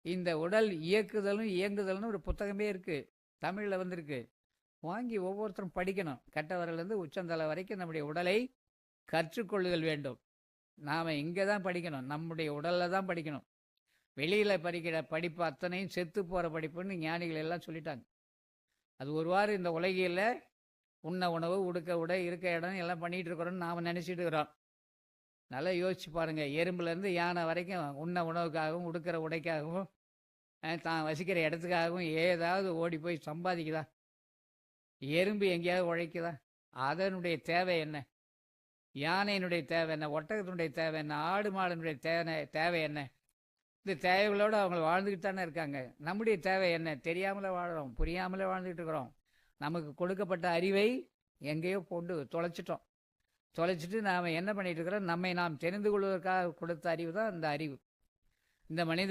இந்த உடல் இயக்குதலும், இயங்குதல்னு ஒரு புத்தகமே இருக்கு. தமிழ்ல வந்திருக்கு. வாங்கி ஒவ்வொருத்தரும் படிக்கணும். கட்டவரலேருந்து உச்சந்தலை வரைக்கும் நம்முடைய உடலை கற்றுக்கொள்ளுதல் வேண்டும். நாம இங்க தான் படிக்கணும். நம்முடைய உடல்ல தான் படிக்கணும். வெளியில படிக்கிற படிப்பு அத்தனையும் செத்து போற படிப்புன்னு ஞானிகள் எல்லாம் சொல்லிட்டாங்க. அது ஒருவாறு இந்த உலகியல்ல உண்ண உணவு, உடுக்க உடை, இருக்க இடம் எல்லாம் பண்ணிட்டு இருக்கிறோம்னு நாம நினைச்சிட்டு இருக்கிறோம். நல்லா யோசிச்சு பாருங்க. எறும்புலேருந்து யானை வரைக்கும் உண்ண உணவுக்காகவும், உடுக்கிற உடைக்காகவும், தான் வசிக்கிற இடத்துக்காகவும் ஏதாவது ஓடி போய் சம்பாதிக்குதா? எறும்பு எங்கேயாவது உழைக்குதா? அதனுடைய தேவை என்ன? யானையினுடைய தேவை என்ன? ஒட்டகத்தினுடைய தேவை என்ன? ஆடு மாடினுடைய தேவை என்ன? இந்த தேவைகளோடு அவங்க வாழ்ந்துக்கிட்டு தானே இருக்காங்க. நம்முடைய தேவை என்ன? தெரியாமலே வாழ்கிறோம், புரியாமலே வாழ்ந்துட்டு இருக்கிறோம். நமக்கு கொடுக்கப்பட்ட அறிவை எங்கேயோ கொண்டு தொலைச்சிட்டோம். தொலைச்சிட்டு நாம் என்ன பண்ணிட்டு இருக்கிறோம்? நம்மை நாம் தெரிந்து கொள்வதற்காக கொடுத்த அறிவு தான் இந்த அறிவு. இந்த மனித